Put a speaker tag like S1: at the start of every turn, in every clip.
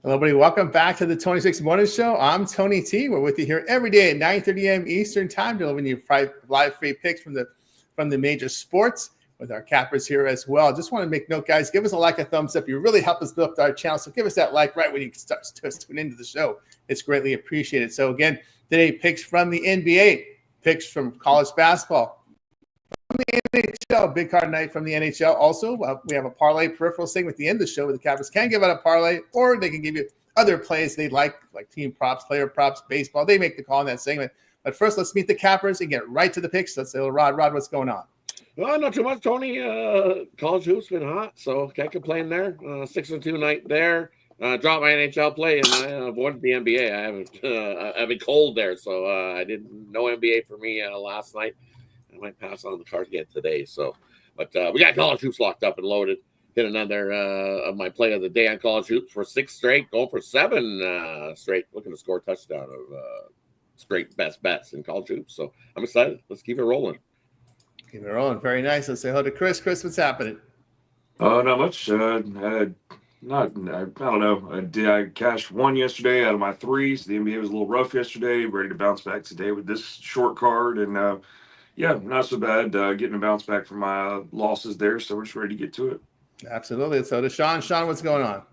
S1: Hello, everybody. Welcome back to the 26 Morning Show. I'm Tony T. We're with you here every day at 9:30 a.m. Eastern Time, delivering you live free picks from the major sports with our cappers here as well. Just want to make note, guys, give us a like, a thumbs up. You really help us build up our channel, so give us that like right when you start to tune into the show. It's greatly appreciated. So again, today, picks from the NBA, picks from college basketball, from the NHL, big card night from the NHL. Also, we have a parlay peripheral segment at the end of the show where the cappers can give out a parlay, or they can give you other plays they like team props, player props, baseball. They make the call in that segment. But first, let's meet the cappers and get right to the picks. Let's say, Rod, what's going on?
S2: Well, not too much, Tony. College hoops been hot, so can't complain there. 6-2 night there. Dropped my NHL play, and I avoided the NBA. I've been cold there, so I didn't no NBA for me last night. I might pass on the card again today. So, but we got college hoops locked up and loaded. Hit another of my play of the day on college hoops for 6 straight, going for 7 straight. Looking to score a touchdown of straight best bets in college hoops. So I'm excited. Let's keep it rolling.
S1: Keep it rolling. Very nice. Let's say hello to Chris. Chris, what's happening?
S3: Not much. I don't know. I cashed 1 yesterday out of my 3s. The NBA was a little rough yesterday. Ready to bounce back today with this short card. And, yeah, not so bad. Getting a bounce back from my losses there. So we're just ready to get to it.
S1: Absolutely. So to Sean. Sean, what's going on?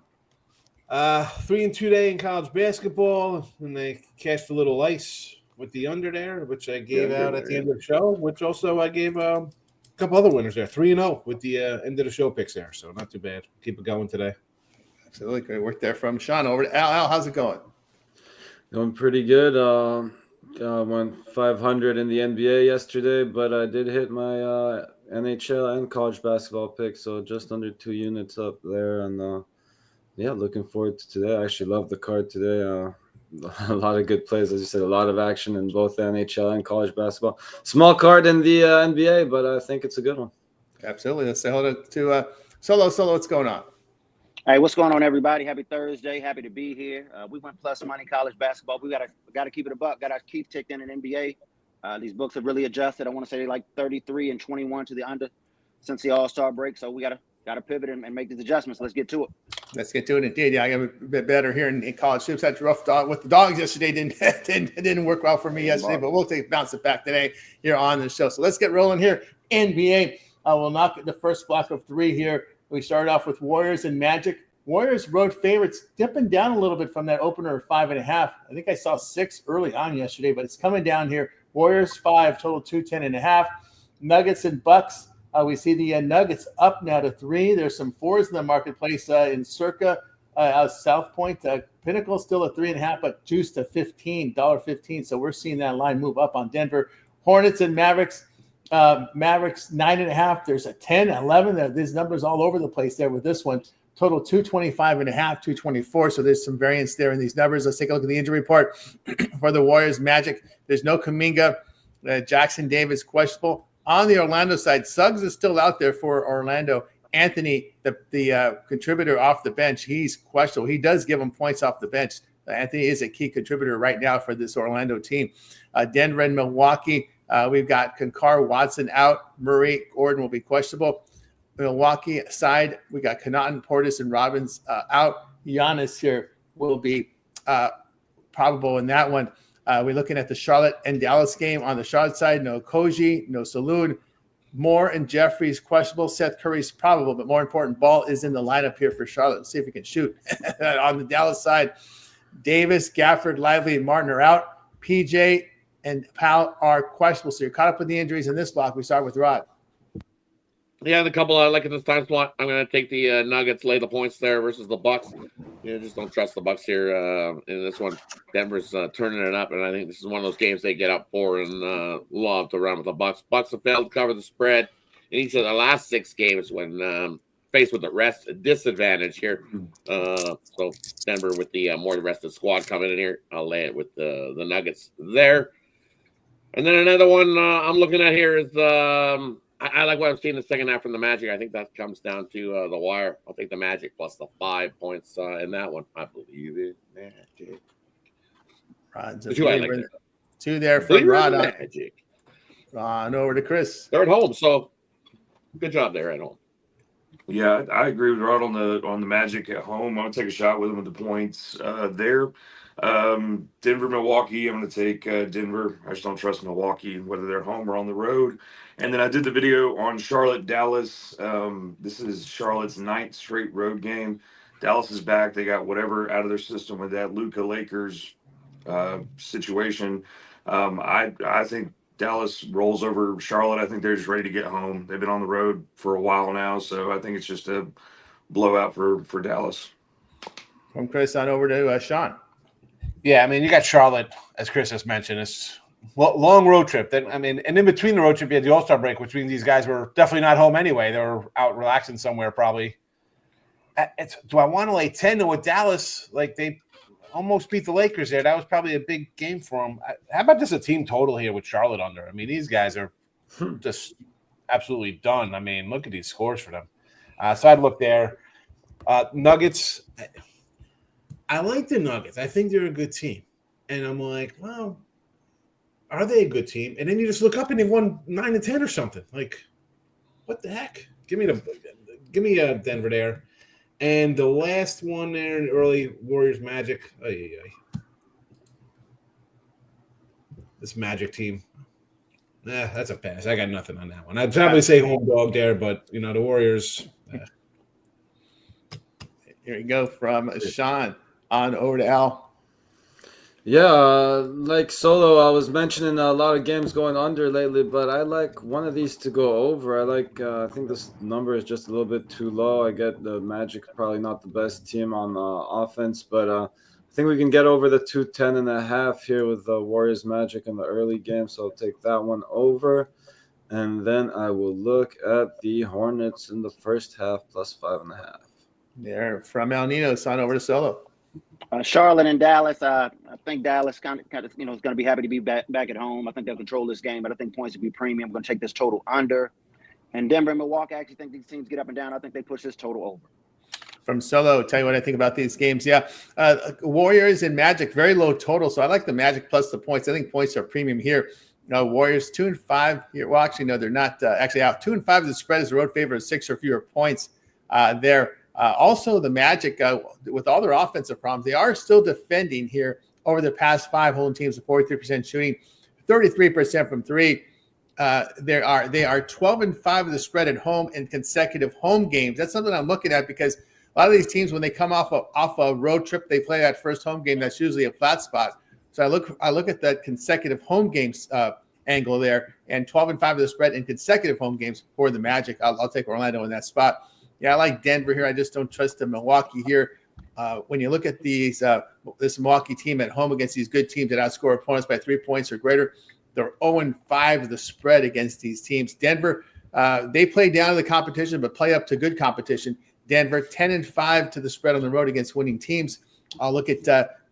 S4: 3-2 day in college basketball. And I cashed a little ice with the under there, which I gave out at the end of the show, which also I gave a couple other winners there. 3-0 with the end of the show picks there. So not too bad. Keep it going today.
S1: Absolutely. Great work there from Sean. Over to Al. Al, how's it going?
S5: Going pretty good. Went 500 in the NBA yesterday, but I did hit my NHL and college basketball picks, so just under 2 units up there. And yeah, looking forward to today. I actually love the card today. A lot of good plays, as you said, a lot of action in both the NHL and college basketball. Small card in the NBA, but I think it's a good one.
S1: Absolutely. Let's say hello to Solo. Solo, what's going on?
S6: Hey, what's going on, everybody? Happy Thursday. Happy to be here. We went plus money college basketball. We gotta keep it a buck. Gotta keep ticking in NBA. These books have really adjusted. I want to say like 33 and 21 to the under since the All-Star break. So we gotta pivot and make these adjustments. Let's get to it.
S1: Let's get to it. Indeed, yeah, I got a bit better here in college hoops. That's rough with the dogs yesterday. Didn't work well for me yesterday, but we'll bounce it back today here on the show. So let's get rolling here. NBA. We'll knock the first block of 3 here. We started off with Warriors and Magic. Warriors road favorites dipping down a little bit from that opener of 5.5. I think I saw 6 early on yesterday, but it's coming down here. Warriors 5, total 210.5. Nuggets and Bucks. We see the Nuggets up now to 3. There's some 4s in the marketplace in Circa, South Point. Pinnacle still at 3.5, but juiced to $15. So we're seeing that line move up on Denver. Hornets and Mavericks. Mavericks 9.5. There's a 10, 11. These numbers all over the place there with this one. Total 225.5, 224. So there's some variance there in these numbers. Let's take a look at the injury report for the Warriors. Magic. There's no Kuminga. Jackson Davis questionable. On the Orlando side, Suggs is still out there for Orlando. Anthony, the contributor off the bench, he's questionable. He does give them points off the bench. Anthony is a key contributor right now for this Orlando team. Denver and Milwaukee, we've got Concard, Watson out. Murray, Gordon will be questionable. Milwaukee side, we got Connaughton, Portis, and Robbins out. Giannis here will be probable in that one. We're looking at the Charlotte and Dallas game. On the Charlotte side, no Koji, no Saloon. Moore and Jeffries questionable. Seth Curry's probable, but more important, Ball is in the lineup here for Charlotte. Let's see if he can shoot. On the Dallas side, Davis, Gafford, Lively, and Martin are out. PJ and Powell are questionable. So you're caught up with the injuries in this block. We start with Rod.
S2: Yeah, the couple I like in this time slot. I'm going to take the Nuggets, lay the points there versus the Bucks. Just don't trust the Bucks here in this one. Denver's turning it up, and I think this is one of those games they get up for and love to run with the Bucks. Bucks have failed to cover the spread in each of the last 6 games when faced with the rest disadvantage here. So Denver with the more rested squad coming in here. I'll lay it with the Nuggets there. And then another one I'm looking at here is I like what I've seen in the second half from the Magic. I think that comes down to the wire. I'll take the Magic plus the 5 points in that one. I believe it. Magic.
S1: Rod's
S2: a favorite. Like
S1: 2 there from Rod.
S2: Magic.
S1: On over to Chris.
S2: They're at home, so good job there at home.
S3: Yeah, I agree with Rod on the Magic at home. I'm gonna take a shot with them with the points there. Denver, Milwaukee. I'm gonna take Denver. I just don't trust Milwaukee, whether they're home or on the road. And then I did the video on Charlotte, Dallas. This is Charlotte's 9th straight road game. Dallas is back. They got whatever out of their system with that Luka Lakers situation. I think Dallas rolls over Charlotte. I think they're just ready to get home. They've been on the road for a while now, so I think it's just a blowout for Dallas.
S1: From Chris on over to Sean.
S4: Yeah, I mean, you got Charlotte, as Chris just mentioned. It's long road trip. Then I mean, and in between the road trip, you had the All-Star break, which means these guys were definitely not home anyway. They were out relaxing somewhere, probably. Do I want to lay 10 with Dallas? Like, they almost beat the Lakers there. That was probably a big game for them. How about just a team total here with Charlotte under? I mean, these guys are just absolutely done. I mean, look at these scores for them. So I'd look there. Nuggets. I like the Nuggets. I think they're a good team. And I'm like, well, are they a good team? And then you just look up and they won 9-10 or something. Like, what the heck? Give me Denver there. And the last one there in early Warriors Magic. This Magic team. That's a pass. I got nothing on that one. I'd probably say home dog there, but the Warriors.
S1: Here we go from Sean on over to Al.
S5: Yeah, like Solo, I was mentioning a lot of games going under lately, but I like one of these to go over. I think this number is just a little bit too low. I get the Magic probably not the best team on offense, but I think we can get over the 210.5 here with the Warriors Magic in the early game, so I'll take that one over. And then I will look at the Hornets in the first half plus 5.5.
S1: There from El Nino, on over to Solo.
S6: Charlotte and Dallas. I think Dallas kind of is going to be happy to be back at home. I think they'll control this game, but I think points will be premium. I'm going to take this total under. And Denver and Milwaukee, I actually think these teams get up and down. I think they push this total over.
S1: From Solo, tell you what I think about these games. Yeah, Warriors and Magic, very low total. So I like the Magic plus the points. I think points are premium here. Warriors 2-5 here. Well, actually, no, they're not actually out. 2-5 the spread is the road favorite of 6 or fewer points there. Also, the Magic, with all their offensive problems, they are still defending here over the past 5 home teams, 43% shooting, 33% from 3. They are 12-5 of the spread at home in consecutive home games. That's something I'm looking at because a lot of these teams, when they come off a road trip, they play that first home game. That's usually a flat spot. So I look at that consecutive home games angle there, and 12-5 of the spread in consecutive home games for the Magic. I'll take Orlando in that spot. Yeah, I like Denver here. I just don't trust the Milwaukee here. When you look at this Milwaukee team at home against these good teams that outscore opponents by 3 points or greater, they're 0-5 of the spread against these teams. Denver, they play down to the competition, but play up to good competition. Denver, 10-5 to the spread on the road against winning teams. I'll look at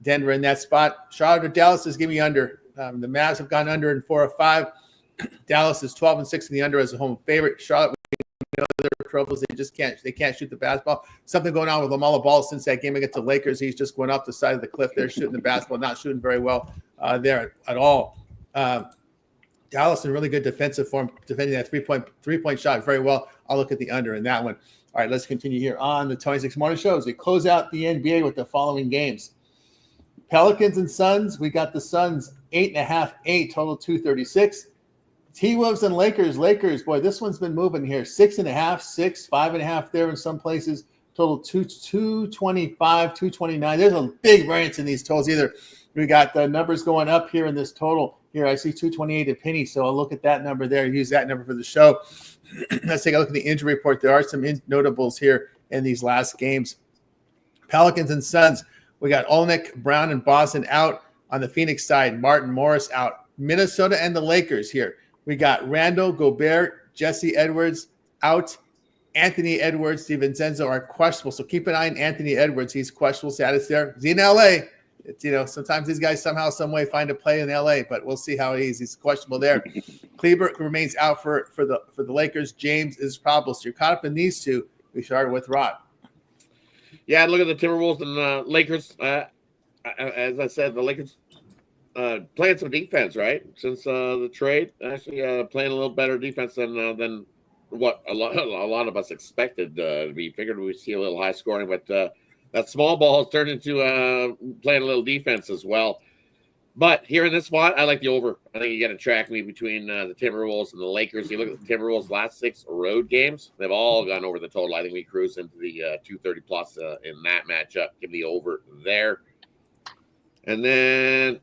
S1: Denver in that spot. Charlotte or Dallas is giving me under. The Mavs have gone under in 4 of 5. Dallas is 12-6 in the under as a home favorite. Charlotte, their troubles, they can't shoot the basketball. Something going on with Lamelo Ball since that game against the Lakers. He's just going off the side of the cliff there, shooting the basketball, not shooting very well there at all. Dallas in really good defensive form, defending that three-point shot very well. I'll look at the under in that one. All right, let's continue here on the 26 Morning Show as we close out the NBA with the following games. Pelicans and Suns. We got the Suns 8.5, total 236. T-Wolves and Lakers. Boy, this one's been moving here. 6.5, 6, 5.5 there in some places. Total 225, 229. There's a big variance in these totals. Either we got the numbers going up here in this total. Here I see 228 a penny, so I'll look at that number there. Use that number for the show. Let's take a look at the injury report. There are some notables here in these last games. Pelicans and Suns. We got Olenek, Brown, and Boston out. On the Phoenix side, Martin Morris out. Minnesota and the Lakers here. We got Randall, Gobert, Jesse Edwards out. Anthony Edwards, DiVincenzo are questionable. So keep an eye on Anthony Edwards. He's questionable status there. He's in LA. It's, sometimes these guys somehow, some way find a play in LA, but we'll see how he's questionable there. Kleber remains out for the Lakers. James is probable. So you're caught up in these two. We started with Rod.
S2: Yeah, look at the Timberwolves and Lakers. As I said, the Lakers playing some defense, right? Since the trade, actually playing a little better defense than what a lot of us expected to be. Figured we'd see a little high scoring, but that small ball has turned into playing a little defense as well. But here in this spot, I like the over. I think you got to track me between the Timberwolves and the Lakers. You look at the Timberwolves' last 6 road games; they've all gone over the total. I think we cruise into the 230 plus in that matchup. Give me the over there. And then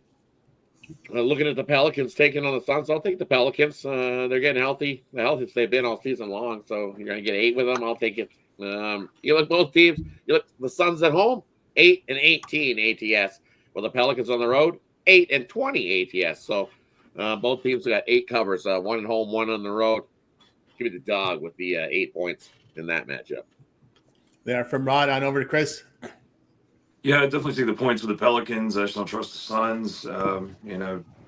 S2: looking at the Pelicans taking on the Suns, I'll take the Pelicans. They're getting healthy. The healthiest they've been all season long. So you're going to get 8 with them. I'll take it. You look both teams. You look the Suns at home, 8 and 18 ATS. Well, the Pelicans on the road, 8 and 20 ATS. So both teams have got 8 covers, 1 at home, 1 on the road. Give me the dog with the 8 points in that matchup.
S1: There from Rod on over to Chris.
S3: Yeah, I definitely see the points with the Pelicans. I just don't trust the Suns.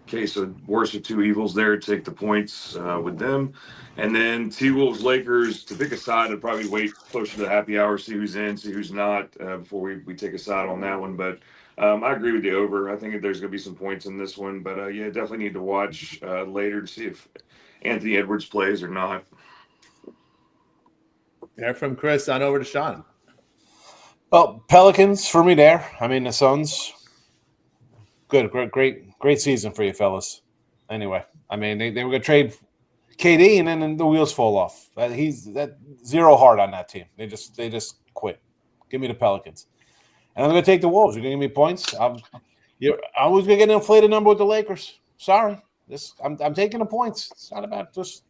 S3: Case of worse of 2 evils there, take the points with them. And then T-Wolves, Lakers, to pick a side, I'd probably wait closer to the happy hour, see who's in, see who's not before we take a side on that one. But I agree with the over. I think there's going to be some points in this one. But, definitely need to watch later to see if Anthony Edwards plays or not.
S1: There from Chris on over to Sean.
S4: Well, Pelicans for me there. I mean, the Suns, good, great season for you fellas. Anyway, I mean, they were going to trade KD, and then the wheels fall off. He's zero heart on that team. They just quit. Give me the Pelicans, and I'm going to take the Wolves. You're going to give me points. I was going to get an inflated number with the Lakers. Sorry, I'm taking the points. It's not about just.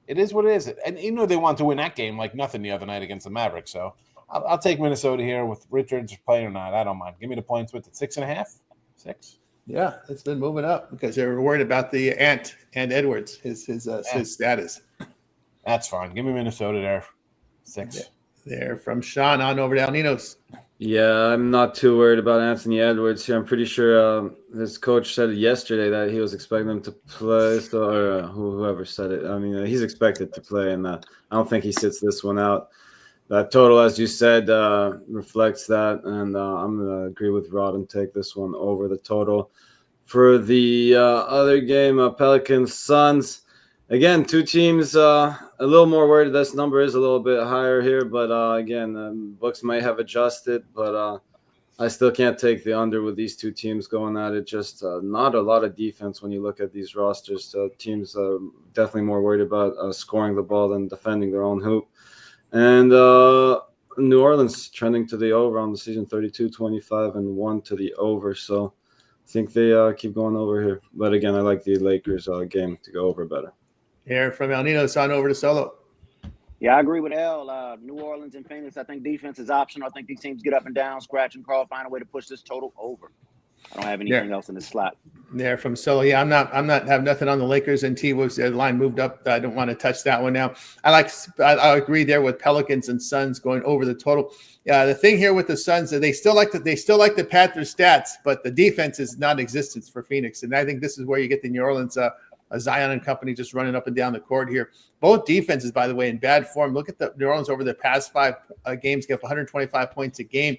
S4: It is what it is, and they want to win that game like nothing the other night against the Mavericks. So. I'll take Minnesota here with Richards playing or not. I don't mind. Give me the points with it. 6.5, 6.
S1: Yeah, it's been moving up because they were worried about the Ant and Edwards, his status.
S4: That's fine. Give me Minnesota there. 6.
S1: Yeah. There from Sean on over to El Ninos.
S5: Yeah, I'm not too worried about Anthony Edwards here. I'm pretty sure his coach said yesterday that he was expecting him to play. So, or whoever said it. I mean, he's expected to play, and I don't think he sits this one out. That total, as you said, reflects that, and I'm going to agree with Rod and take this one over the total. For the other game, Pelicans, Suns, again, 2 teams, a little more worried. This number is a little bit higher here, but again, books may have adjusted, but I still can't take the under with these 2 teams going at it. Just not a lot of defense when you look at these rosters. Teams definitely more worried about scoring the ball than defending their own hoop. And New Orleans trending to the over on the season, 32-25 and 1 to the over. So I think they keep going over here. But again, I like the Lakers game to go over better.
S1: Here from El Ninos on over to Solo.
S6: Yeah, I agree with El. New Orleans and Phoenix, I think defense is optional. I think these teams get up and down, scratch and crawl, find a way to push this total over. I don't have anything else in this slot.
S1: There from Solo. Yeah, I'm not have nothing on the Lakers and T-Wolves. The line moved up. I don't want to touch that one now. I agree there with Pelicans and Suns going over the total. Yeah, the thing here with the Suns, they still like to pad their stats, but the defense is non-existent for Phoenix. And I think this is where you get the New Orleans Zion and company just running up and down the court here. Both defenses, by the way, in bad form. Look at the New Orleans over the past 5 games, get up 125 points a game.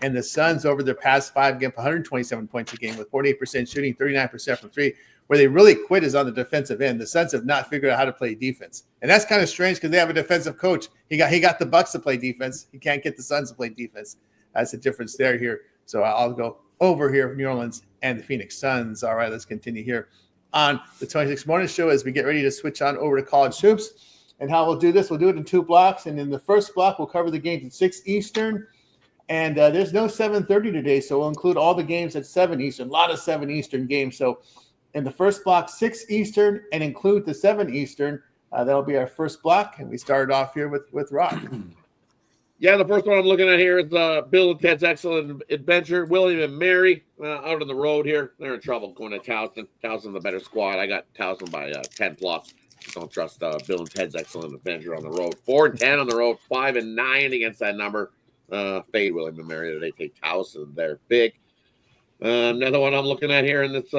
S1: And the Suns over their past 5 get up 127 points a game with 48% shooting, 39% from 3. Where they really quit is on the defensive end. The Suns have not figured out how to play defense. And that's kind of strange because they have a defensive coach. He got the Bucks to play defense. He can't get the Suns to play defense. That's the difference there here. So I'll go over here, New Orleans and the Phoenix Suns. All right, let's continue here on the 26 Morning Show as we get ready to switch on over to college hoops. And how we'll do this, we'll do it in 2 blocks. And in the first block, we'll cover the games at 6 Eastern. And there's no 7:30 today, so we'll include all the games at 7 Eastern. A lot of 7 Eastern games. So in the first block, 6 Eastern, and include the 7 Eastern. That'll be our first block. And we started off here with Rock.
S2: Yeah, the first one I'm looking at here is Bill and Ted's Excellent Adventure. William and Mary out on the road here. They're in trouble going to Towson. Towson's a better squad. I got Towson by 10 plus. Don't trust Bill and Ted's Excellent Adventure on the road. 4-10 on the road, 5-9 against that number. Fade William and Mary. They take Towson. They're big. Another one I'm looking at here in this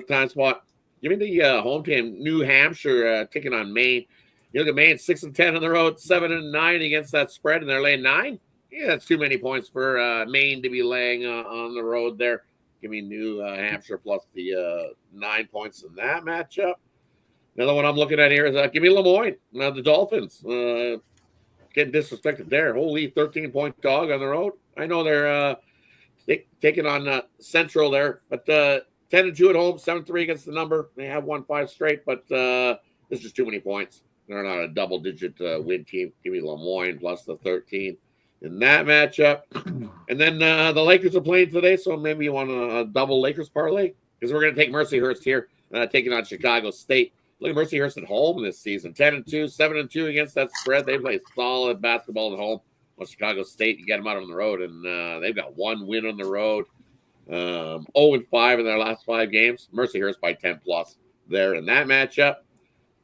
S2: time spot. Give me the home team, New Hampshire, taking on Maine. You look at Maine, 6-10 on the road, 7-9 against that spread, and they're laying 9. Yeah, that's too many points for Maine to be laying on the road there. Give me New Hampshire plus the 9 points in that matchup. Another one I'm looking at here is give me Lemoyne. Now the Dolphins getting disrespected there. Holy 13-point dog on the road. I know they're taking on Central there, but 10-2 at home, 7-3 against the number. They have won 5 straight, but there's just too many points. They're not a double-digit win team. Give me Lemoyne plus the 13 in that matchup. And then the Lakers are playing today, so maybe you want a double Lakers parlay because we're going to take Mercyhurst here, taking on Chicago State. Look at Mercyhurst at home this season, 10-2, 7-2 against that spread. They play solid basketball at home. Well, Chicago State, you get them out on the road, and they've got 1 win on the road. 0-5 in their last 5 games. Mercyhurst by 10 plus there in that matchup.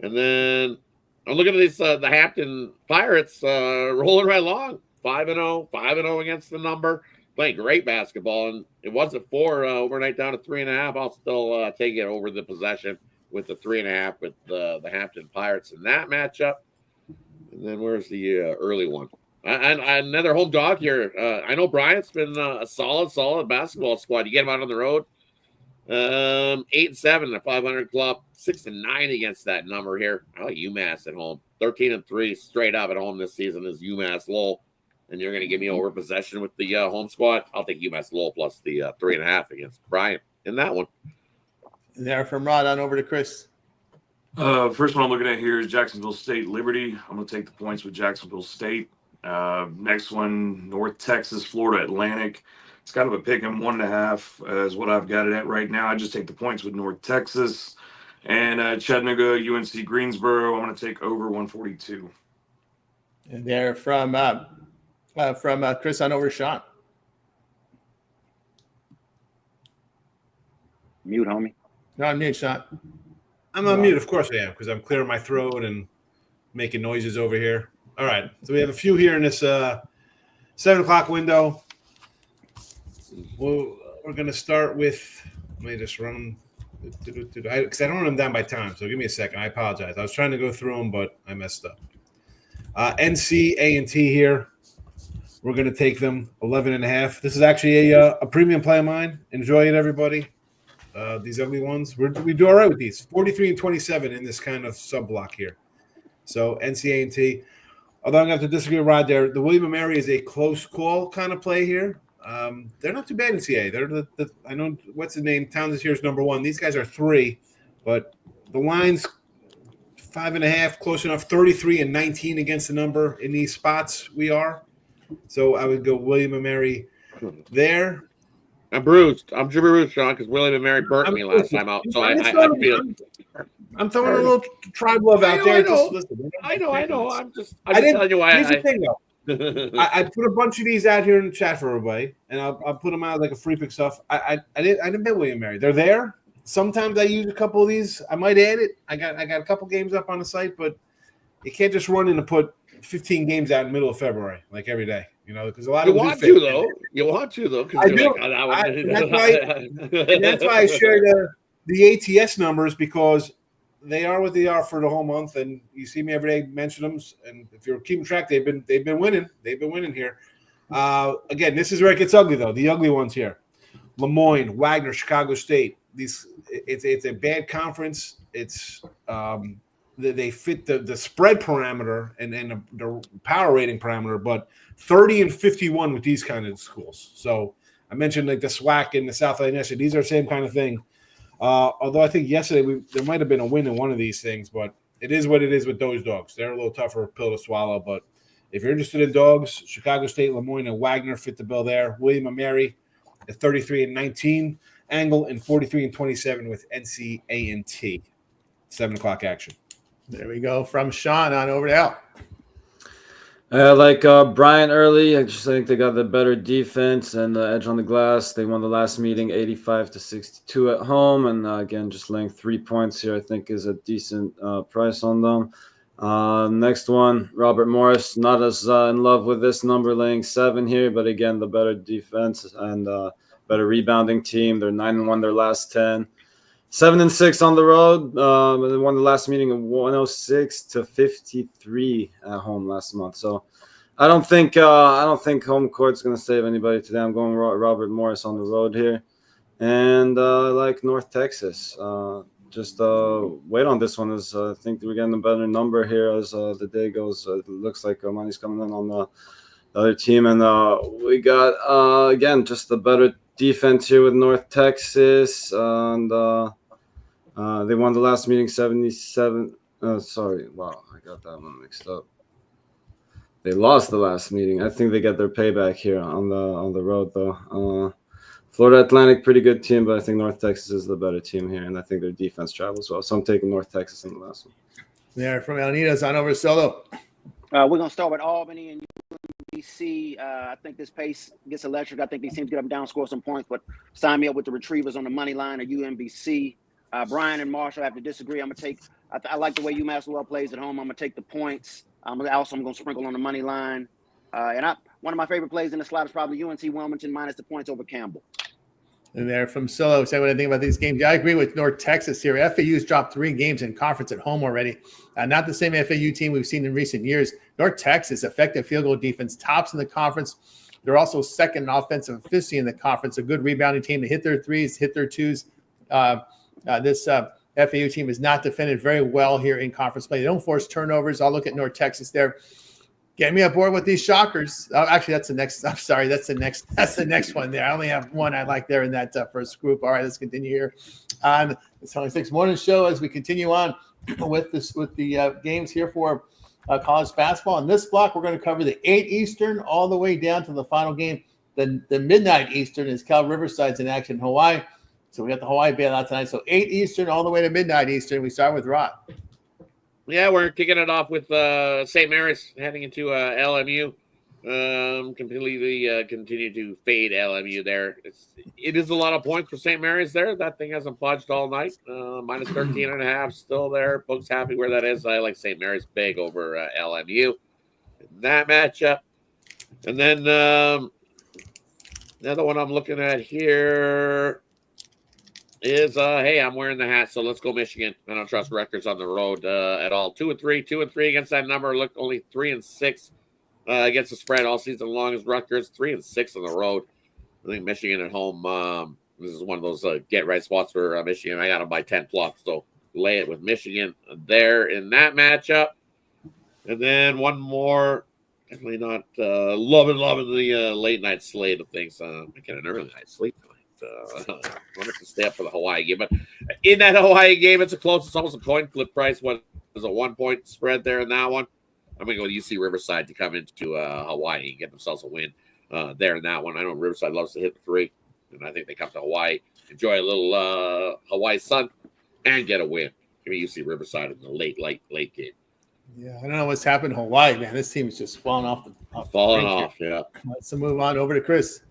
S2: And then I'm looking at these the Hampton Pirates rolling right along, 5-0 against the number, playing great basketball. And it wasn't 4 overnight down to 3.5. I'll still take it over the possession with the 3.5 with the Hampton Pirates in that matchup. And then where's the early one? And another home dog here. I know Bryant's been a solid basketball squad. You get them out on the road. 8-7 in the 500 club, 6-9 against that number here. I like UMass at home. 13-3 straight up at home this season is UMass Lowell. And you're going to give me over possession with the home squad. I'll take UMass Lowell plus the 3.5 against Bryant in that one.
S1: There from Rod on over to Chris.
S3: First one I'm looking at here is Jacksonville State Liberty. I'm going to take the points with Jacksonville State. Next one, North Texas, Florida Atlantic. It's kind of a pick 'em 1.5 is what I've got it at right now. I just take the points with North Texas. And Chattanooga, UNC Greensboro, I'm going to take over 142.
S1: And there from Chris on over to Sean.
S6: Mute, homie.
S1: No, I'm mute, Sean.
S4: I'm on mute. Of course I am, because I'm clearing my throat and making noises over here. All right. So we have a few here in this 7 o'clock window. We're going to start with – let me just run them because I don't run them down by time. So give me a second. I apologize. I was trying to go through them, but I messed up. NCAAB here. We're going to take them 11.5. This is actually a premium play of mine. Enjoy it, everybody. These ugly ones. We do all right with these. 43-27 in this kind of sub block here. So NCAAB. Although I'm going to have to disagree with Rod there. The William & Mary is a close call kind of play here. They're not too bad in CA. They're I know what's the name. Towns this year is number 1. These guys are 3, but the line's 5.5, close enough. 33-19 against the number in these spots. We are. So I would go William & Mary there.
S2: I'm bruised. I'm bruised, Sean, because William & Mary burnt me last time out. So I feel.
S4: I'm throwing a little tribe love out there.
S2: I know. I'm just telling you why.
S4: Here's the thing, though. I put a bunch of these out here in the chat for everybody, and I'll put them out like a free pick stuff. I didn't bet William & Mary. They're there. Sometimes I use a couple of these. I might add it. I got a couple games up on the site, but you can't just run in and put 15 games out in the middle of February, like every day. You know, because a lot of
S2: you want to though. You want to though.
S4: I do. And that's why I share the ATS numbers, because they are what they are for the whole month, and you see me every day mention them. And if you're keeping track, they've been winning. They've been winning here. Again, this is where it gets ugly though. The ugly ones here: Lemoyne, Wagner, Chicago State. It's a bad conference. It's they fit the spread parameter and the power rating parameter, but 30-51 with these kind of schools. So I mentioned like the SWAC and the South Atlantic. These are the same kind of thing. Although I think yesterday there might have been a win in one of these things, but it is what it is with those dogs. They're a little tougher pill to swallow. But if you're interested in dogs, Chicago State, Lemoyne, and Wagner fit the bill there. William & Mary at 33-19, Angle, and 43-27 with NCAAB. 7 o'clock action.
S1: There we go. From Sean on over to Al.
S5: I like Bryant early. I just think they got the better defense and the edge on the glass. They won the last meeting 85-62 at home. And again, just laying 3 points here, I think, is a decent price on them. Next one, Robert Morris. Not as in love with this number, laying 7 here. But again, the better defense and better rebounding team. They're 9-1 their last 10. 7-6 on the road. And they won the last meeting of 106-53 at home last month. So I don't think home court's going to save anybody today. I'm going Robert Morris on the road here, and I like North Texas. just wait on this one. As I think we're getting a better number here as the day goes. It looks like money's coming in on the other team, and we got again just a better defense here with North Texas, and they won the last meeting 77. Sorry, wow, I got that one mixed up. They lost the last meeting. I think they get their payback here on the road though. Florida Atlantic, pretty good team, but I think North Texas is the better team here, and I think their defense travels well. So I'm taking North Texas in the last one.
S1: There from El Nido's on over to Solo.
S6: We're going to start with Albany and UMBC. I think this pace gets electric. I think these teams get up and down, score some points, but sign me up with the Retrievers on the money line of UMBC. Brian and Marshall have to disagree. I'm going to take – I like the way UMass well plays at home. I'm going to take the points. I'm going to sprinkle on the money line. One of my favorite plays in the slot is probably UNC Wilmington minus the points over Campbell.
S1: And there from Solo, say what I think about these games. Yeah, I agree with North Texas here. FAU's dropped 3 games in conference at home already. Not the same FAU team we've seen in recent years. North Texas, effective field goal defense, tops in the conference. They're also second in offensive efficiency in the conference. A good rebounding team. They hit their threes, hit their twos. This FAU team is not defended very well here in conference play. They don't force turnovers. I'll look at North Texas there. Get me aboard with these Shockers. Actually, that's the next. I'm sorry, that's the next one there. I only have one I like there in that first group. All right, let's continue here on the 26 morning show as we continue on with the games here for college basketball. In this block, we're going to cover the 8 Eastern all the way down to the final game. The midnight Eastern is Cal Riverside's in action in Hawaii. So we got the Hawaii bailout tonight. So 8 Eastern all the way to midnight Eastern. We start with Rod.
S2: Yeah, we're kicking it off with St. Mary's heading into LMU. Completely continue to fade LMU there. It is a lot of points for St. Mary's there. That thing hasn't budged all night. Minus 13.5 still there. Folks happy where that is. I like St. Mary's big over LMU in that matchup. And then another one I'm looking at here is hey, I'm wearing the hat, so let's go Michigan. I don't trust Rutgers on the road at all. 2-3 against that number. Look, only 3-6 against the spread all season long as Rutgers. 3-6 on the road. I think Michigan at home. This is one of those get right spots for Michigan. I got them by 10+, so lay it with Michigan there in that matchup. And then one more. Definitely not loving the late night slate of things. I'm getting an early night sleep tonight. I wanted to stay up for the Hawaii game, but in that Hawaii game, it's almost a coin flip price. There's a 1-point spread there in that one. I'm going to go with UC Riverside to come into Hawaii and get themselves a win there in that one. I know Riverside loves to hit the 3, and I think they come to Hawaii, enjoy a little Hawaii sun, and get a win. Give me UC Riverside in the late game.
S1: Yeah, I don't know what's happened in Hawaii, man. This team is just falling off.
S2: Yeah.
S1: Let's move on over to Chris.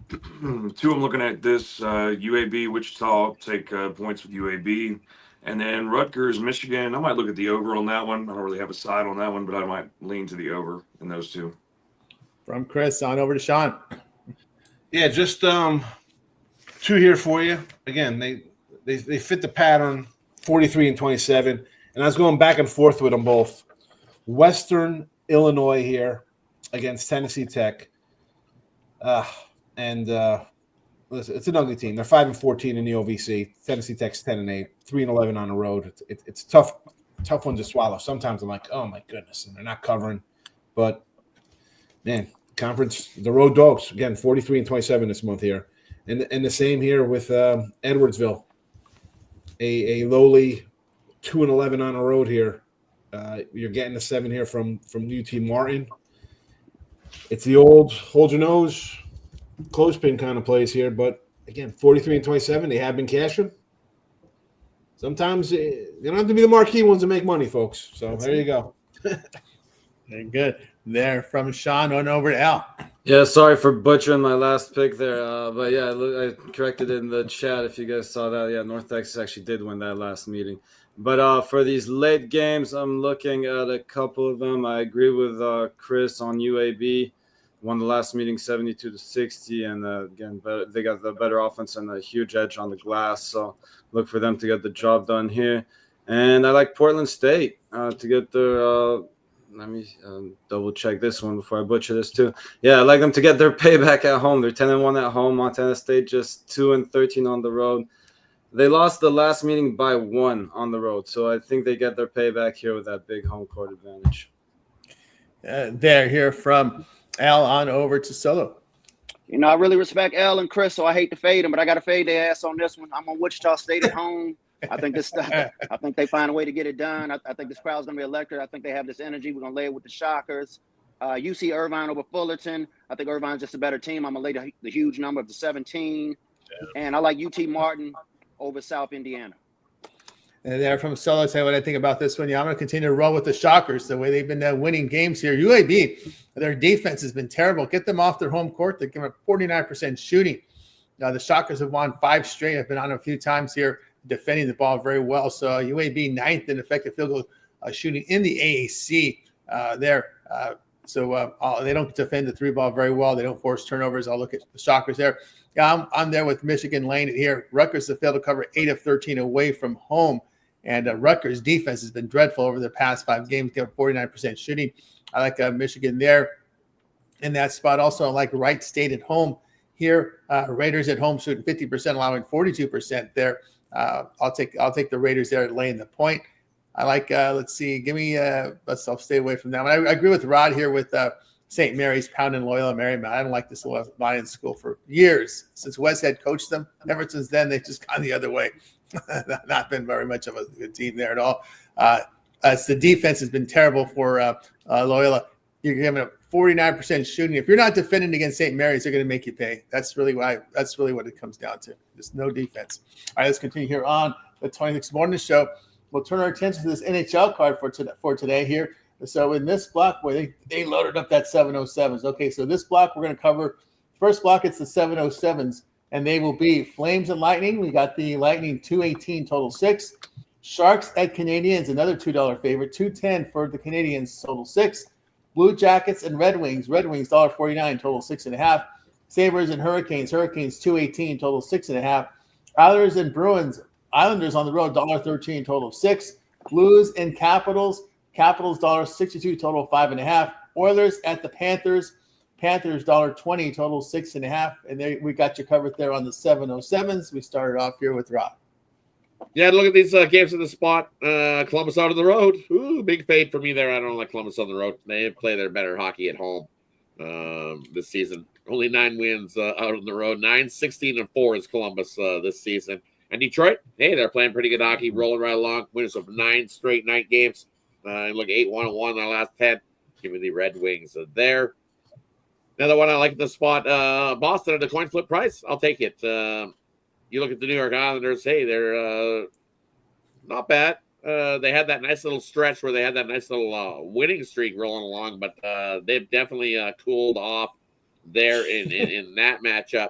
S3: 2 I'm looking at this UAB Wichita, take points with UAB, and then Rutgers Michigan. I might look at the over on that one. I don't really have a side on that one, but I might lean to the over in those 2.
S1: From Chris on over to Sean.
S4: Yeah, just 2 here for you. Again, they fit the pattern, 43 and 27, and I was going back and forth with them both. Western Illinois here against Tennessee Tech. Listen, it's an ugly team. They're 5-14 in the OVC. Tennessee Tech's 10-8, 3-11 on the road. It's tough one to swallow. Sometimes I'm like, oh my goodness, and they're not covering. But man, conference, the road dogs again, 43 and 27 this month here, and the same here with Edwardsville, a lowly 2-11 on the road here. You're getting a 7 here from UT Martin. It's the old hold your nose, clothespin kind of plays here, but again, 43 and 27, they have been cashing. Sometimes you don't have to be the marquee ones to make money, folks. So there you go.
S1: Very good. There from Sean on over to Al.
S5: Yeah, sorry for butchering my last pick there, but yeah, I corrected it in the chat if you guys saw that. Yeah, North Texas actually did win that last meeting. But for these late games, I'm looking at a couple of them. I agree with Chris on UAB. Won the last meeting 72-60, and again, they got the better offense and a huge edge on the glass. So look for them to get the job done here. And I like Portland State to get their let me double check this one before I butcher this too. Yeah, I like them to get their payback at home. They're 10-1 at home. Montana State just 2-13 on the road. They lost the last meeting by 1 on the road, so I think they get their payback here with that big home court advantage.
S1: There, here from Al on over to Solo.
S6: You know, I really respect L and Chris, so I hate to fade them, but I got to fade their ass on this one. I'm on Wichita State at home. I think I think they find a way to get it done. I think this crowd's going to be electric. I think they have this energy. We're going to lay it with the Shockers. UC Irvine over Fullerton. I think Irvine's just a better team. I'm going to lay the huge number of the 17. Yeah. And I like UT Martin over South Indiana.
S1: And there from Solo, say what I think about this one. Yeah, I'm going to continue to roll with the Shockers the way they've been winning games here. UAB, their defense has been terrible. Get them off their home court. They're giving 49% shooting. Now, the Shockers have won 5 straight. I've been on a few times here defending the ball very well. So UAB 9th in effective field goal shooting in the AAC there. They don't defend the 3-ball very well. They don't force turnovers. I'll look at the Shockers there. Yeah, I'm there with Michigan laying it here. Rutgers have failed to cover 8 of 13 away from home. And Rutgers' defense has been dreadful over the past 5 games. They have 49% shooting. I like Michigan there in that spot. Also, I like Wright State at home here. Raiders at home shooting 50%, allowing 42% there. I'll take the Raiders there laying the point. I like. Let's see. Give me. I'll stay away from that one. I agree with Rod here with St. Mary's pounding Loyola Marymount. I don't like this Lions school for years since Westhead coached them. Ever since then, they've just gone the other way. Not been very much of a good team there at all. As the defense has been terrible for Loyola. You're giving up 49% shooting. If you're not defending against St. Mary's, they're going to make you pay. That's really what it comes down to. There's no defense. All right, let's continue here on the 26th morning show. We'll turn our attention to this NHL card for today here. So in this block, where they loaded up that 707s. Okay, so this block we're going to cover. First block, it's the 707s. And they will be Flames and Lightning. We got the Lightning 218 total 6. Sharks at Canadians, another $2 favorite, 210 for the Canadians total 6. Blue Jackets and Red Wings $1.49 total 6.5. Sabres and Hurricanes 218 total 6.5. Islanders and Bruins, Islanders on the road $1.13 total 6. Blues and Capitals $1.62 total 5.5. Oilers at the Panthers $1.20 total 6.5, and there we got you covered there on the 707s. We started off here with Rob.
S2: Yeah, look at these games in the spot. Columbus out on the road. Ooh, big fade for me there. I don't like Columbus on the road. They play their better hockey at home this season. Only 9 wins out on the road. 9-16-4 is Columbus this season. And Detroit, hey, they're playing pretty good hockey, rolling right along. Winners of 9 straight night games. Look, 8-1-1 in their last 10. Give me the Red Wings there. Another one I like in the spot, Boston at the coin flip price. I'll take it. You look at the New York Islanders. Hey, they're not bad. They had that nice little stretch where they had that nice little winning streak rolling along, but they've definitely cooled off there in that matchup.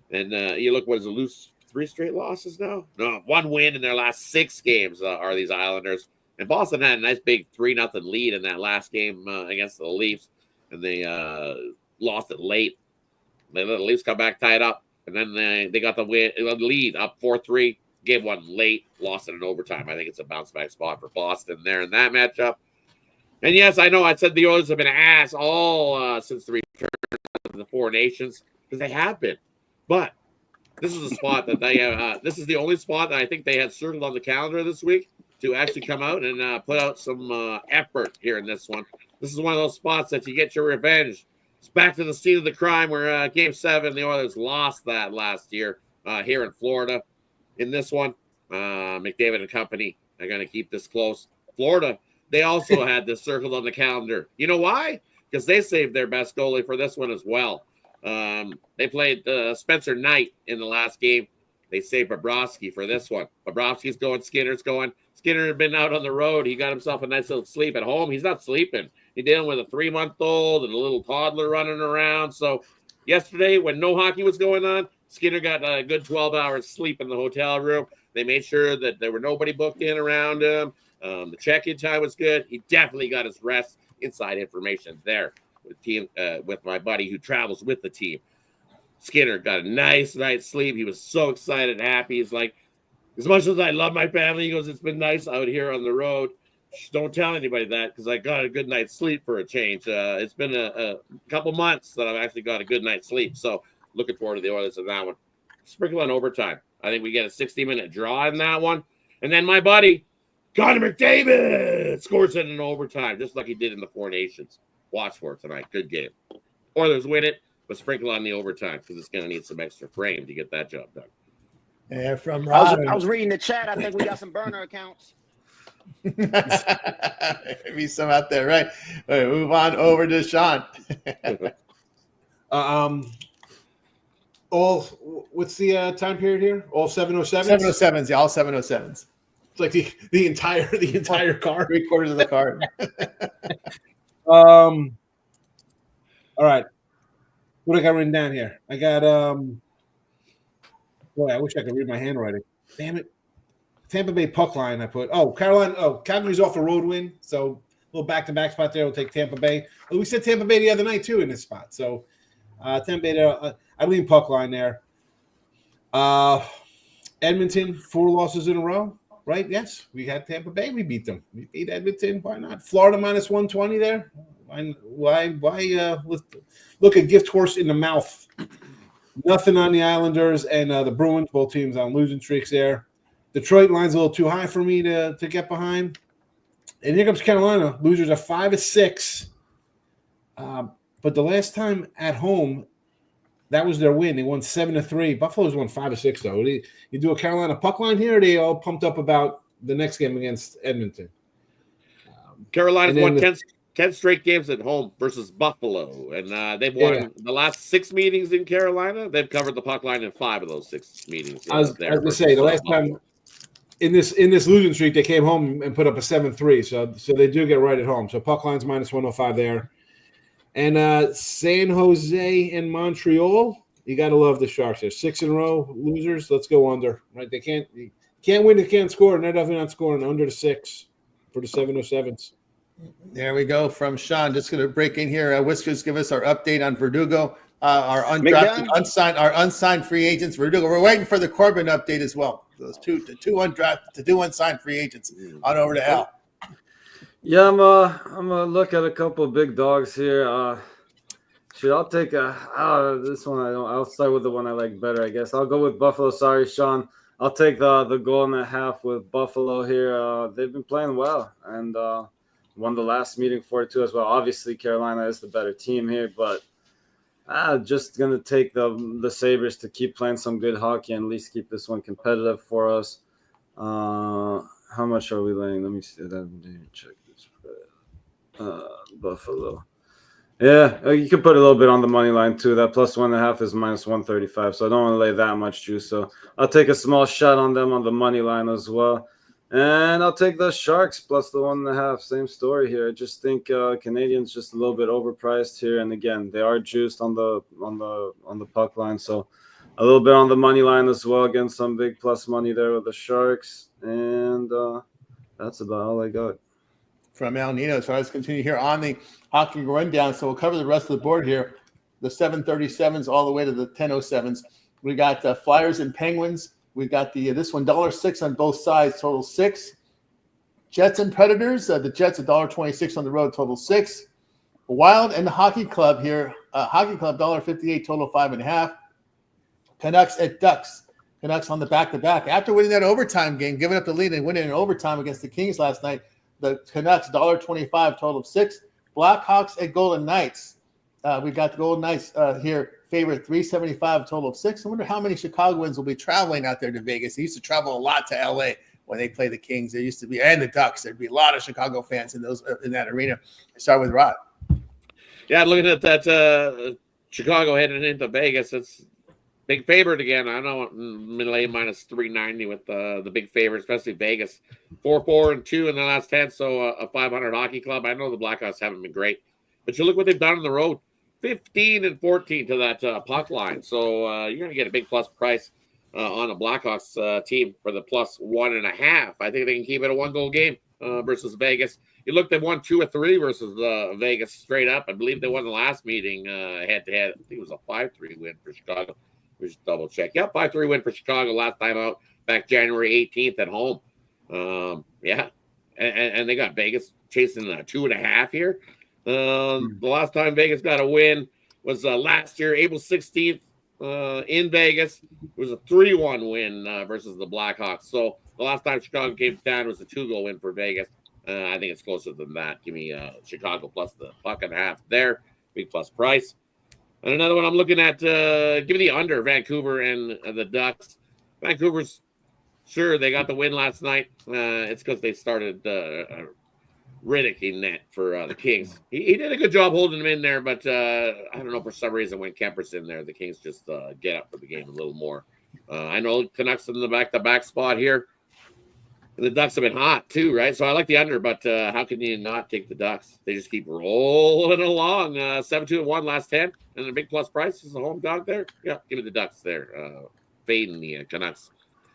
S2: And you look, what is it, lose 3 straight losses now? No, 1 win in their last 6 games are these Islanders. And Boston had a nice big 3-0 lead in that last game against the Leafs, and they lost it late. They let the Leafs come back, tied up, and then they got the lead up 4-3. Game 1 late, lost it in overtime. I think it's a bounce back spot for Boston there in that matchup. And yes, I know I said the Oilers have been ass all since the return of the 4 Nations, because they have been. But this is a spot that they this is the only spot that I think they had circled on the calendar this week to actually come out and put out some effort here in this one. This is one of those spots that you get your revenge. It's back to the scene of the crime where Game 7, the Oilers lost that last year here in Florida. In this one, McDavid and company are going to keep this close. Florida, they also had this circled on the calendar. You know why? Because they saved their best goalie for this one as well. They played Spencer Knight in the last game. They saved Bobrovsky for this one. Bobrovsky's going, Skinner's going. Skinner had been out on the road. He got himself a nice little sleep at home. He's not sleeping. He's dealing with a 3-month-old and a little toddler running around. So yesterday, when no hockey was going on, Skinner got a good 12 hours sleep in the hotel room. They made sure that there were nobody booked in around him. The check-in time was good. He definitely got his rest. Inside information there with my buddy who travels with the team. Skinner got a nice night's sleep. He was so excited and happy. He's like, as much as I love my family, he goes, it's been nice out here on the road. Don't tell anybody that because I got a good night's sleep for a change. It's been a couple months that I've actually got a good night's sleep. So looking forward to the Oilers in that one. Sprinkle on overtime. I think we get a 60-minute draw in that one. And then my buddy, Connor McDavid, scores it in overtime, just like he did in the Four Nations. Watch for it tonight. Good game. Oilers win it, but sprinkle on the overtime because it's going to need some extra frame to get that job done.
S1: Yeah, from Rod.
S6: I was reading the chat. I think we got some burner accounts.
S1: Maybe some out there, right? All right, move on over to Sean.
S4: What's the time period here? All 707s?
S1: 707s, yeah, all 707s.
S4: It's like the entire card.
S1: 3/4 of the card.
S4: All right. What do I got written down here? I got boy, I wish I could read my handwriting. Damn it. Tampa Bay puck line I put. Oh, Carolina. Oh, Calgary's off a road win. So a little back-to-back spot there. We'll take Tampa Bay. Well, we said Tampa Bay the other night too in this spot. So Tampa Bay there. I lean puck line there. Edmonton, 4 losses in a row. Right? Yes. We had Tampa Bay. We beat them. We beat Edmonton. Why not? Florida minus 120 there. Why look a gift horse in the mouth. Nothing on the Islanders and the Bruins, both teams on losing streaks there. Detroit line's a little too high for me to get behind. And here comes Carolina. Losers are 5-6. But the last time at home, that was their win. They won 7-3. Buffalo's won 5-6, though. You do a Carolina puck line here, or they all pumped up about the next game against Edmonton?
S2: Carolina's won 10 straight games at home versus Buffalo. And they've won the last 6 meetings in Carolina. They've covered the puck line in 5 of those 6 meetings.
S4: I was going to say, the last time in this losing streak, they came home and put up a 7-3. So they do get right at home. So puck line's minus 105 there. And San Jose and Montreal, you got to love the Sharks. They're 6 in a row losers. Let's go under. Right? They can't win. They can't score. And they're definitely not scoring under the 6 for the 707s.
S1: There we go from Sean. Just going to break in here. Whiskers, give us our update on Verdugo, our undrafted, unsigned free agents. Verdugo, we're waiting for the Corbin update as well. Those two undrafted, the 2 unsigned free agents on over to Al.
S5: Yeah, I'm gonna look at a couple of big dogs here. I'll take this one. I'll start with the one I like better, I guess. I'll go with Buffalo. Sorry, Sean. I'll take the goal and a half with Buffalo here. They've been playing well and won the last meeting 4-2 as well. Obviously, Carolina is the better team here, but just gonna take the Sabres to keep playing some good hockey and at least keep this one competitive for us. How much are we laying? Let me see that. Check this. Buffalo. Yeah, you can put a little bit on the money line too. That plus 1.5 is minus 135, so I don't want to lay that much juice. So I'll take a small shot on them on the money line as well. And I'll take the Sharks plus the 1.5. Same story here. I just think Canadians just a little bit overpriced here. And again, they are juiced on the puck line. So a little bit on the money line as well. Again, some big plus money there with the Sharks. And that's about all I got.
S1: From El Nino. So let's continue here on the hockey rundown. So we'll cover the rest of the board here. The 737s all the way to the 1007s. We got Flyers and Penguins. We got this one, $1.06 on both sides, total 6. Jets and Predators, the Jets $1.26 on the road, total 6. Wild and the Hockey Club here, Hockey Club $1.58, total 5.5. Canucks at Ducks. Canucks on the back-to-back. After winning that overtime game, giving up the lead and winning in overtime against the Kings last night, the Canucks $1.25, total of 6. Blackhawks at Golden Knights. We got the Golden Knights here. Favorite $3.75, total of 6. I wonder how many Chicagoans will be traveling out there to Vegas. They used to travel a lot to LA when they play the Kings. There used to be, and the Ducks. There'd be a lot of Chicago fans in that arena. Start with Rod.
S2: Yeah, looking at that Chicago heading into Vegas, it's big favorite again. I know Midlay minus 390 with the big favorite, especially Vegas. 4-4-2 in the last 10, so a 500 hockey club. I know the Blackhawks haven't been great, but you look what they've done on the road. 15-14 to that puck line. So you're going to get a big plus price on the Blackhawks team for the plus 1.5. I think they can keep it a 1-goal game versus Vegas. You look, they won 2 of 3 versus Vegas straight up. I believe they won the last meeting head-to-head. I think it was a 5-3 win for Chicago. We should double check. Yeah, 5-3 win for Chicago last time out back January 18th at home. Yeah. And they got Vegas chasing 2.5 here. The last time Vegas got a win was last year, April 16th, in Vegas. It was a 3-1 win versus the Blackhawks. So the last time Chicago came down was a 2-goal win for Vegas. I think it's closer than that. Give me Chicago plus the $1.50 there. Big plus price. And another one I'm looking at, give me the under, Vancouver and the Ducks. Vancouver's, sure, they got the win last night. It's because they started Riddick in net for the Kings. He did a good job holding them in there, but I don't know, for some reason when Kemper's in there, the Kings just get up for the game a little more. I know Canucks in the back-to-back spot here. And the Ducks have been hot too, right? So I like the under, but how can you not take the Ducks? They just keep rolling along. 7-2-1 last 10, and a big plus price is a home dog there. Yeah, give me the Ducks there. Fading the Canucks.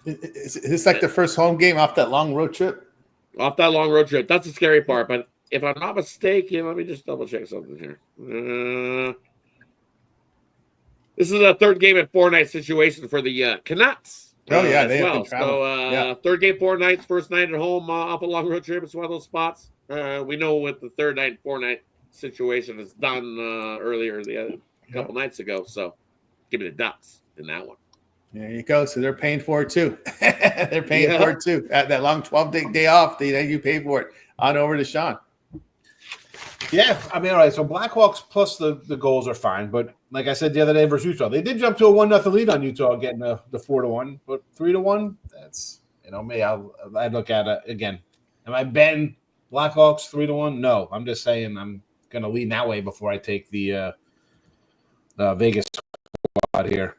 S1: Is this like the first home game off that long road trip?
S2: Off that long road trip. That's the scary part. But if I'm not mistaken, let me just double check something here. This is a third game at 4-night situation for the Canucks.
S1: Oh, yeah,
S2: they have been traveling. So third game, 4 nights, first night at home off a long road trip. It's one of those spots. We know what the third night, 4-night situation is done earlier a couple nights ago. So give me the Ducks in that one.
S1: There you go. So they're paying for it too. They're paying for it too. That long 12-day off, you pay for it. On over to Sean.
S4: Yeah, I mean, all right. So Blackhawks plus the goals are fine, but like I said the other day versus Utah, they did jump to a 1-0 lead on Utah, getting the 4-1, but 3-1. That's me. I look at it again. Am I betting Blackhawks 3-1? No, I'm just saying I'm going to lean that way before I take the Vegas spot here.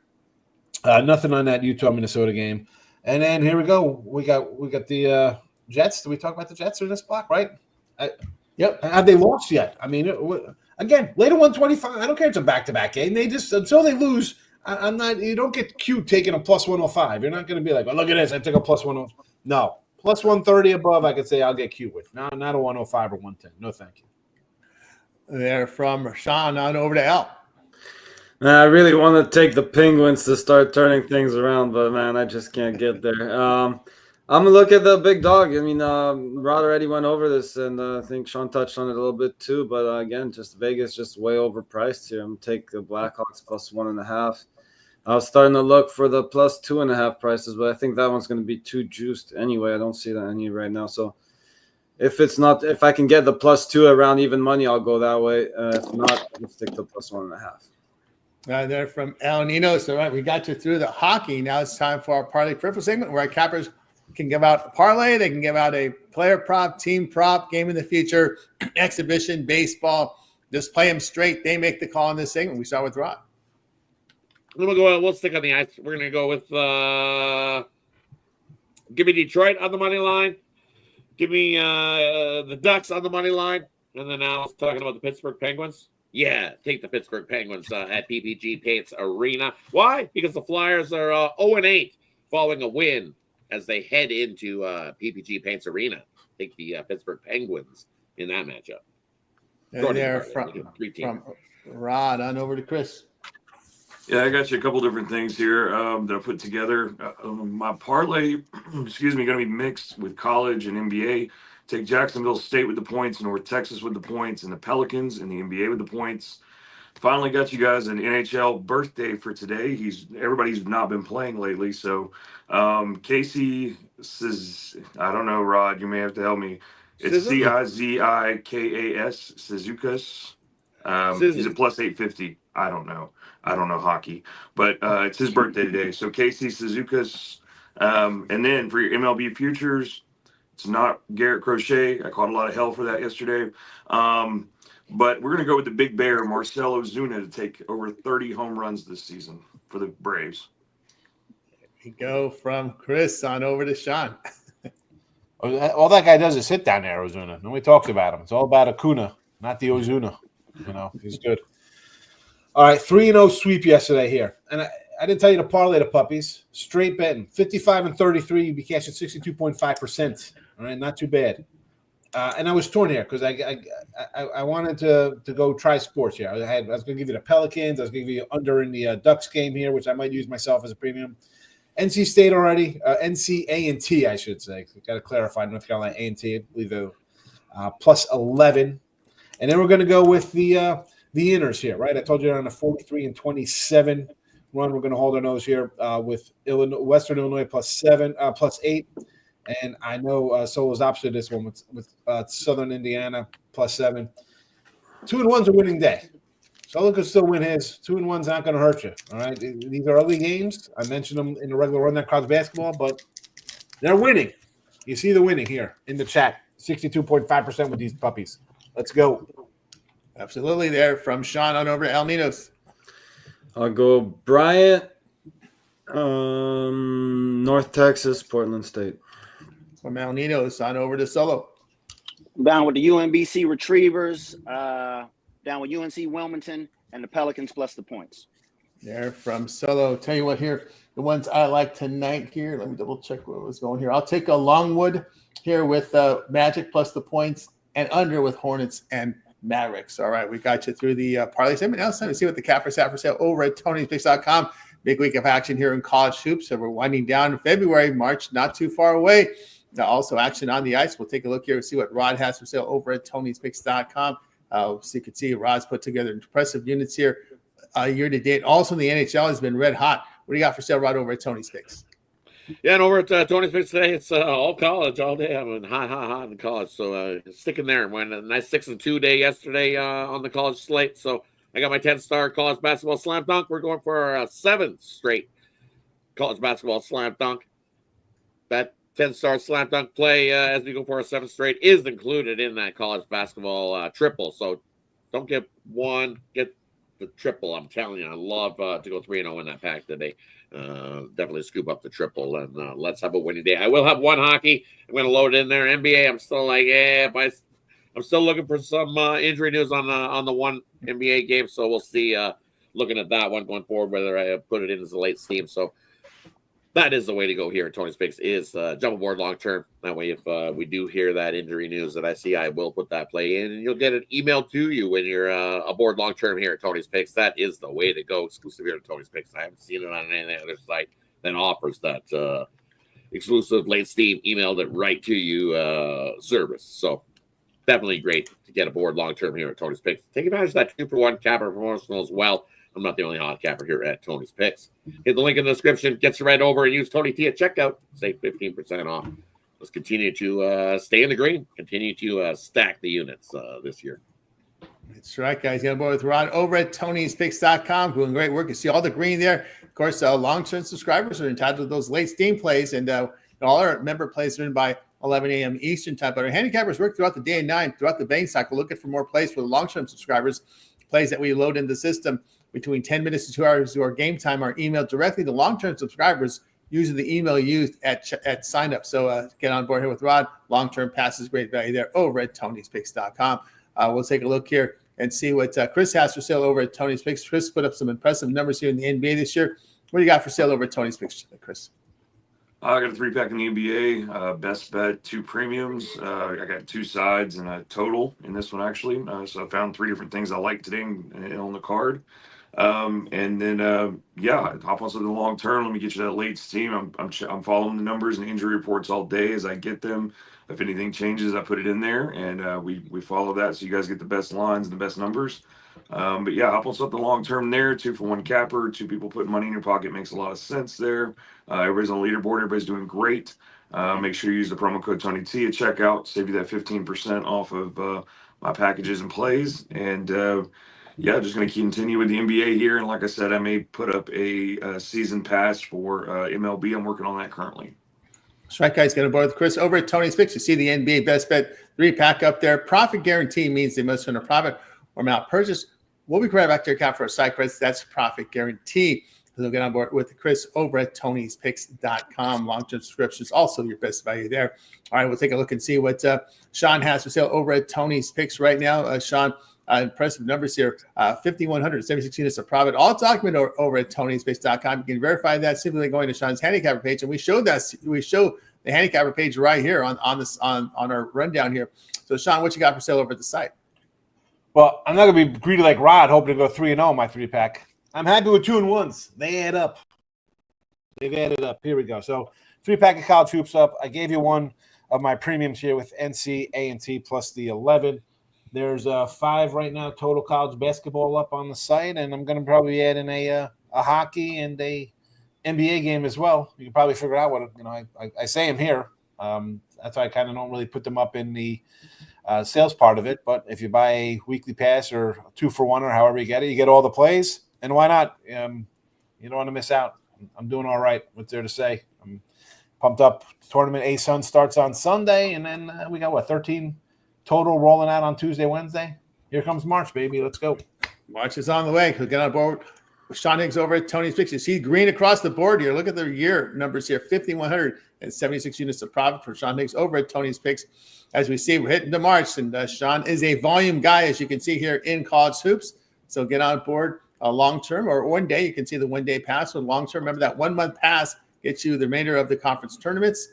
S4: Nothing on that Utah Minnesota game, and then here we go. We got the Jets. Did we talk about the Jets in this block? Right. Yep. Have they lost yet? I mean, again, later 125. I don't care. It's a back-to-back game. They just until they lose. I'm not. You don't get cute taking a plus 105. You're not going to be like, oh, look at this. I took a plus 105. No, plus 130 above. I could say I'll get cute with. No, not a 105 or 110. No, thank you.
S1: They're from Sean on over to Al.
S5: I really want to take the Penguins to start turning things around, but man, I just can't get there. I'm gonna look at the big dog. I mean, Rod already went over this, and I think Sean touched on it a little bit too. But again, just Vegas just way overpriced here. I'm gonna take the Blackhawks plus 1.5. I was starting to look for the plus 2.5 prices, but I think that one's gonna be too juiced anyway. I don't see that any right now. So if I can get the plus 2 around even money, I'll go that way. If not, let's stick to plus 1.5.
S1: They're from El Nino. So, right, we got you through the hockey. Now it's time for our parlay peripheral segment where our cappers can give out a parlay. They can give out a player prop, team prop, game in the future, exhibition, baseball. Just play them straight. They make the call in this segment. We start with Rod.
S2: We'll stick on the ice. We're going to go with give me Detroit on the money line. Give me the Ducks on the money line. And then now I was talking about the Pittsburgh Penguins. Yeah, take the Pittsburgh Penguins at PPG Paints Arena. Why? Because the Flyers are 0-8 following a win as they head into PPG Paints Arena. Take the Pittsburgh Penguins in that matchup.
S1: And they're from Rod on over to Chris.
S3: Yeah, I got you a couple different things here that I put together. My parlay, going to be mixed with college and NBA. Take Jacksonville State with the points, North Texas with the points, and the Pelicans in the NBA with the points. Finally got you guys an NHL birthday for today. Everybody's not been playing lately, so Casey says, I don't know, Rod, you may have to help me. It's Cizikas, Cizikas. He's a plus 850. I don't know hockey, but it's his birthday today. So Casey Cizikas, and then for your MLB futures, it's not Garrett Crochet. I caught a lot of hell for that yesterday. But we're going to go with the big bear, Marcell Ozuna, to take over 30 home runs this season for the Braves.
S1: We go from Chris on over to Sean.
S4: All that guy does is sit down there, Ozuna. Nobody talks about him. It's all about Acuna, not the Ozuna. He's good. All right, 3-0 sweep yesterday here. And I didn't tell you to parlay the puppies. Straight betting. 55 and 33, you'd be cashing 62.5%. All right, not too bad. And I was torn here because I wanted to go try sports here. I was going to give you the Pelicans. I was going to give you under in the Ducks game here, which I might use myself as a premium. NC State already. NC A&T, I should say. Got to clarify. North Carolina A&T. I believe the plus 11. And then we're going to go with the inners here, right? I told you they're on a 43 and 27 run. We're going to hold our nose here with Western Illinois +8. And I know Solo's opposite of this one with Southern Indiana +7. 2-1's a winning day. Solo could still win his. 2-1's not going to hurt you. All right. These are early games. I mentioned them in the regular rundown college basketball, but they're winning. You see the winning here in the chat. 62.5% with these puppies. Let's go.
S1: Absolutely there from Sean on over to El Ninos.
S5: I'll go Bryant, North Texas, Portland State.
S1: From El Ninos on over to Solo.
S6: Down with the UMBC Retrievers, down with UNC Wilmington, and the Pelicans plus the points.
S1: There from Solo. Tell you what here, the ones I like tonight here. Let me double check what was going here. I'll take a Longwood here with Magic plus the points and under with Hornets and Mavericks. All right, we got you through the parlay segment. Now it's time to see what the cappers have for sale over at Tony'sPicks.com. Big week of action here in college hoops. So we're winding down in February, March, not too far away. Now also action on the ice. We'll take a look here and see what Rod has for sale over at Tony'sPicks.com. So you can see Rod's put together impressive units here year to date. Also, the NHL has been red hot. What do you got for sale, Rod, over at Tony's Picks?
S2: Yeah, and over at Tony's Picks today, it's all college all day. I mean, hot in college. So sticking there. We had a nice 6-2 day yesterday on the college slate. So I got my 10-star college basketball slam dunk. We're going for a 7th straight college basketball slam dunk. That 10-star slam dunk play as we go for a 7th straight is included in that college basketball triple. So don't get one, get the triple. I'm telling you, I love to go 3-0 in that pack today. Definitely scoop up the triple and let's have a winning day. I will have one hockey. I'm going to load it in there. NBA, I'm still like, I'm still looking for some injury news on the one NBA game. So we'll see. Looking at that one going forward, whether I put it in as a late steam. So that is the way to go here at Tony's Picks is jump aboard long term. That way, if we do hear that injury news that I see, I will put that play in, and you'll get an email to you when you're aboard long term here at Tony's Picks. That is the way to go, exclusive here at Tony's Picks. I haven't seen it on any other site that offers that exclusive late steam emailed it right to you service. So definitely great to get aboard long term here at Tony's Picks. Take advantage of that 2-for-1 capper promotional as well. I'm not the only hot capper here at Tony's Picks. Hit the link in the description. Get you right over and use Tony T at checkout. Save 15% off. Let's continue to stay in the green. Continue to stack the units this year.
S1: That's right, guys. Get on board with Rod over at Tony'sPicks.com. Doing great work. You see all the green there. Of course, long-term subscribers are entitled to those late steam plays, and all our member plays are in by 11 a.m. Eastern time. But our handicappers work throughout the day and night, throughout the betting cycle, looking for more plays for the long-term subscribers, plays that we load in the system. Between 10 minutes to 2 hours to our game time are emailed directly to long-term subscribers using the email used at sign up. So get on board here with Rod. Long-term passes, great value there over at Tony'sPicks.com. We'll take a look here and see what Chris has for sale over at Tony's Picks. Chris put up some impressive numbers here in the NBA this year. What do you got for sale over at Tony's Picks, Chris?
S3: I got a 3-pack in the NBA, best bet, 2 premiums. I got 2 sides and a total in this one, actually. So I found 3 different things I like today on the card. And then hop on something long term. Let me get you that late steam. I'm following the numbers and injury reports all day as I get them. If anything changes, I put it in there, and we follow that so you guys get the best lines and the best numbers. But yeah, hop on something long term there. 2-for-1 capper. 2 people putting money in your pocket makes a lot of sense there. Everybody's on the leaderboard. Everybody's doing great. Make sure you use the promo code Tony T at checkout. Save you that 15% off of my packages and plays. And just going to continue with the NBA here. And like I said, I may put up a season pass for MLB. I'm working on that currently.
S1: That's right, guys. Get on board with Chris over at Tony's Picks. You see the NBA best bet 3-pack up there. Profit guarantee means they must earn a profit or amount purchase. We'll be right back to your account for our side credits. That's profit guarantee. So get on board with Chris over at Tony'sPicks.com. Long-term subscriptions, also your best value there. All right, we'll take a look and see what Sean has for sale over at Tony's Picks right now. Sean, impressive numbers here. 5,176 units of profit. All documented over at Tony'sPicks.com. You can verify that simply going to Sean's handicapper page, and we show the handicapper page right here on our rundown here. So, Sean, what you got for sale over at the site?
S4: Well, I'm not going to be greedy like Rod, hoping to go 3-0 in my 3-pack. I'm happy with 2-1s. They add up. They've added up. Here we go. So 3-pack of college hoops up. I gave you one of my premiums here with NCAAB plus the 11. There's 5 right now total college basketball up on the site, and I'm going to probably add in a hockey and a NBA game as well. You can probably figure out what I say them here. That's why I kind of don't really put them up in the sales part of it. But if you buy a weekly pass or 2-for-1 or however you get it, you get all the plays. And why not? You don't want to miss out. I'm doing all right. What's there to say? I'm pumped up. Tournament A-Sun starts on Sunday, and then we got 13 total rolling out on Tuesday, Wednesday. Here comes March, baby. Let's go.
S1: March is on the way. We'll get on board with Sean Higgs over at Tony's Picks. You see green across the board here. Look at the year numbers here. 5,176 units of profit for Sean Higgs over at Tony's Picks. As we see, we're hitting to March, and Sean is a volume guy, as you can see here in college hoops. So get on board long-term or one day. You can see the one-day pass with long-term. Remember that 1 month pass gets you the remainder of the conference tournaments,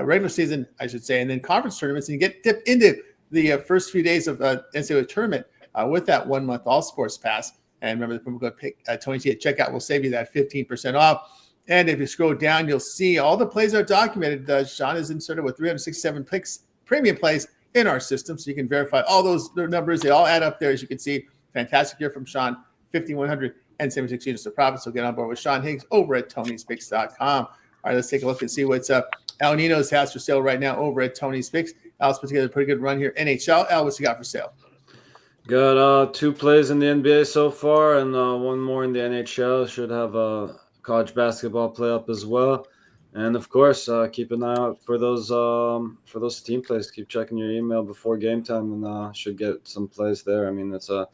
S1: regular season, I should say, and then conference tournaments. And you get dipped into the first few days of NCAA tournament with that 1 month all sports pass. And remember, the promo code Tony T at checkout will save you that 15% off. And if you scroll down, you'll see all the plays are documented. Sean is inserted with 367 picks, premium plays in our system, so you can verify all those numbers. They all add up there, as you can see. Fantastic year from Sean, 5,176 units of profit. So get on board with Sean Higgs over at Tony'sPicks.com. All right, let's take a look and see what's El Nino's has for sale right now over at Tony's Picks. Al's put together a pretty good run here. NHL, Al, what's you got for sale?
S5: Got 2 plays in the NBA so far, and 1 more in the NHL. Should have a college basketball play up as well. And of course, keep an eye out for those team plays. Keep checking your email before game time, and should get some plays there. I mean, it's a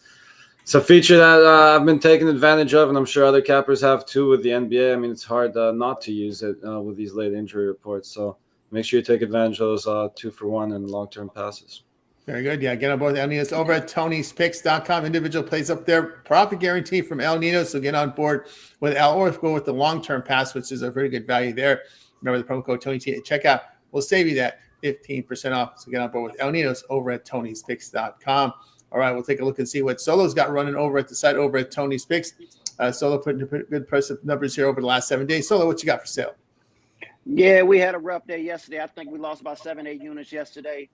S5: feature that I've been taking advantage of, and I'm sure other cappers have too with the NBA. I mean, it's hard not to use it with these late injury reports. So make sure you take advantage of those 2-for-1 and long-term passes.
S1: Very good. Yeah, get on board with El Nino's over at Tony'sPicks.com. Individual plays up there. Profit guarantee from El Nino. So get on board with El, or go with the long-term pass, which is a very good value there. Remember the promo code TonyT at checkout. We'll save you that 15% off. So get on board with El Nino's over at Tony'sPicks.com. All right, we'll take a look and see what Solo's got running over at the site over at Tony's Picks. Solo putting good impressive numbers here over the last 7 days. Solo, what you got for sale?
S6: Yeah, we had a rough day yesterday. I think we lost about 7-8 units yesterday.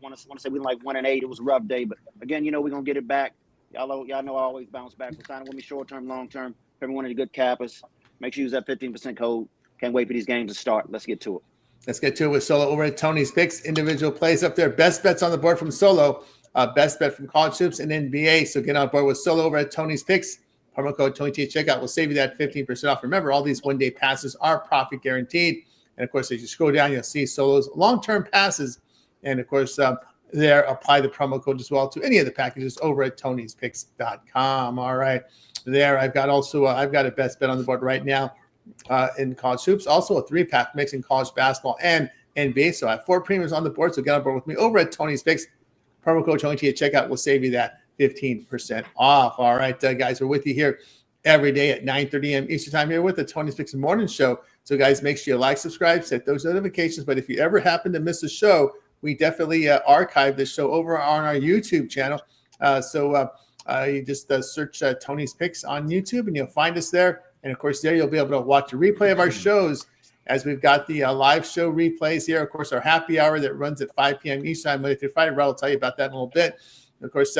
S6: Want to say we like 1-8. It was a rough day, but again, we're gonna get it back. Y'all know I always bounce back. So sign with me short term, long term. Everyone of the good cappers. Make sure you use that 15% code. Can't wait for these games to start. Let's get to it.
S1: Let's get to it with Solo over at Tony's Picks. Individual plays up there. Best bets on the board from Solo. Best bet from college hoops and NBA. So get on board with Solo over at Tony's Picks. Promo code TonyT at checkout will save you that 15% off. Remember, all these one-day passes are profit guaranteed. And, of course, as you scroll down, you'll see Solo's long-term passes. And, of course, there, apply the promo code as well to any of the packages over at Tony'sPicks.com. All right. There, I've got a best bet on the board right now in college hoops. Also a 3-pack mix in college basketball and NBA. So I have 4 premiums on the board. So get on board with me over at Tony's Picks. Promo code TonyT at checkout will save you that 15% off. All right, guys, we're with you here every day at 9:30 a.m. Eastern time here with the Tony's Picks Morning Show. So, guys, make sure you like, subscribe, set those notifications. But if you ever happen to miss a show, we definitely archive this show over on our YouTube channel. You just search Tony's Picks on YouTube, and you'll find us there. And, of course, there you'll be able to watch a replay of our shows as we've got the live show replays here. Of course, our happy hour that runs at 5 p.m. Eastern time, Monday through Friday. Rod will tell you about that in a little bit. And of course,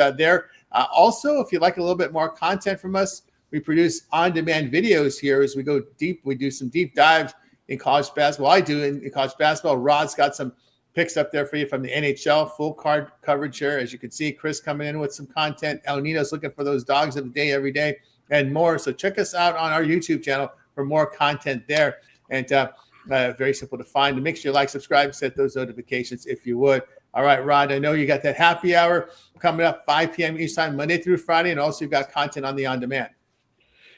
S1: also, if you'd like a little bit more content from us, we produce on-demand videos here as we go deep. We do some deep dives in college basketball. I do in college basketball. Rod's got some picks up there for you from the NHL, full card coverage here. As you can see, Chris coming in with some content. El Nino's looking for those dogs of the day every day and more. So check us out on our YouTube channel for more content there. And very simple to find. And make sure you like, subscribe, set those notifications if you would. All right, Rod, I know you got that happy hour coming up 5 p.m. Eastern time, Monday through Friday, and also you've got content on the on-demand.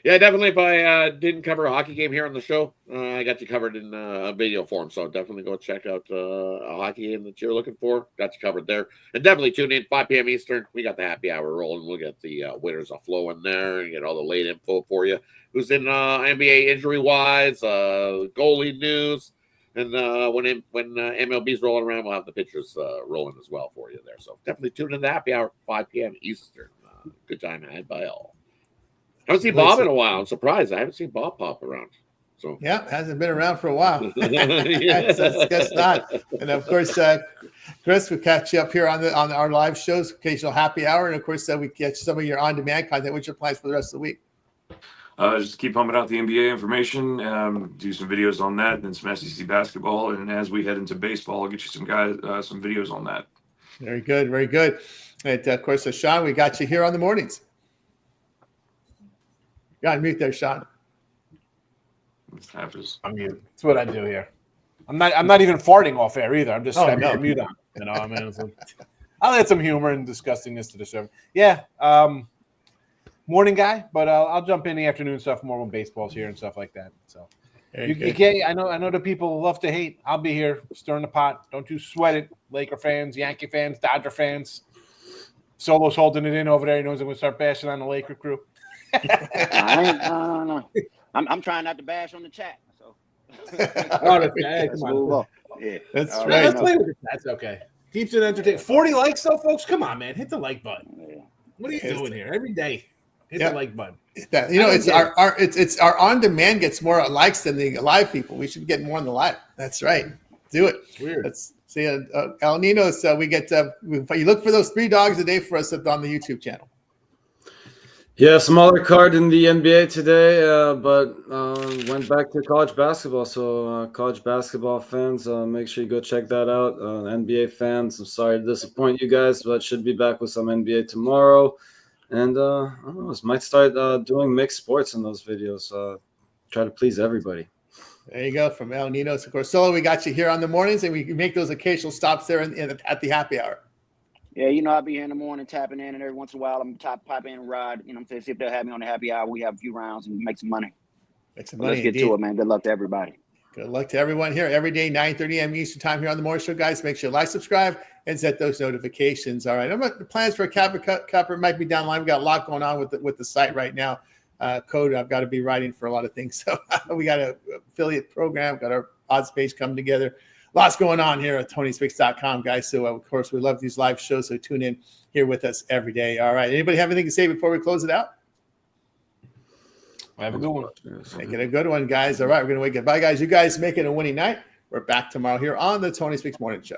S2: Yeah, definitely. If I didn't cover a hockey game here on the show, I got you covered in a video form. So definitely go check out a hockey game that you're looking for. Got you covered there. And definitely tune in 5 p.m. Eastern. We got the happy hour rolling. We'll get the winners of flow in there and get all the late info for you. Who's in NBA injury-wise, goalie news. And when MLB's rolling around, we'll have the pictures rolling as well for you there. So definitely tune in to the happy hour, 5 p.m. Eastern. Good time had by all. I haven't seen Bob in a while. I'm surprised. I haven't seen Bob pop around. So
S1: yeah, hasn't been around for a while. Guess not. And of course, Chris, we catch you up here on our live shows, occasional happy hour, and of course, we catch some of your on-demand content. What's your plans for the rest of the week?
S3: just keep pumping out the NBA information, do some videos on that, and then some SEC basketball. And as we head into baseball, I'll get you some videos on that.
S1: Very good, very good. And of course, Sean, we got you here on the mornings. You got to mute there, Sean.
S4: I'm mute. That's what I do here. I'm not even farting off air either. I'm just
S1: Oh,
S4: having
S1: no.
S4: a mute on. You know, I mean, I'll add some humor and disgustingness to the show. Yeah, morning guy, but I'll jump in the afternoon stuff more when baseball's here and stuff like that. So you can't. I know the people love to hate. I'll be here stirring the pot. Don't you sweat it, Laker fans, Yankee fans, Dodger fans. Solo's holding it in over there. He knows I'm going to start bashing on the Laker crew.
S6: No. I'm trying not to bash on the chat. So.
S1: That's right.
S4: Let's play with it. That's okay. Keeps it entertaining. 40 likes, though, folks. Come on, man. Hit the like button.
S6: Yeah.
S4: What are you doing here every day? Hit the like button.
S1: It's our on demand gets more likes than the live people. We should get more on the live. That's right. Do it.
S4: Weird.
S1: Let's see. El Nino. So we get. You look for those 3 dogs a day for us on the YouTube channel.
S5: Yeah, smaller card in the NBA today, but went back to college basketball. So college basketball fans, make sure you go check that out. NBA fans, I'm sorry to disappoint you guys, but should be back with some NBA tomorrow. And I don't know, might start doing mixed sports in those videos. Try to please everybody.
S1: There you go. From El Nino to Corsolo, we got you here on the mornings, and we make those occasional stops there at the happy hour.
S6: Yeah, you know, I'll be here in the morning tapping in, and every once in a while I'm pop in and ride. You know what I'm saying? See if they'll have me on the happy hour. We have a few rounds and make some money.
S1: Make some money.
S6: Let's get to it, man. Good luck to everybody.
S1: Good luck to everyone here every day, 9:30 a.m. Eastern time here on the Morning Show, guys. Make sure you like, subscribe, and set those notifications. All right. The plans for a Capper might be down the line. We got a lot going on with the site right now. Code, I've got to be writing for a lot of things. So we got an affiliate program, got our odds page coming together. Lots going on here at TonySpicks.com, guys. So, of course, we love these live shows. So tune in here with us every day. All right. Anybody have anything to say before we close it out?
S4: Have a good one.
S1: Make it a good one, guys. All right. We're going to wake up. Bye, guys. You guys make it a winning night. We're back tomorrow here on the Tony Speaks Morning Show.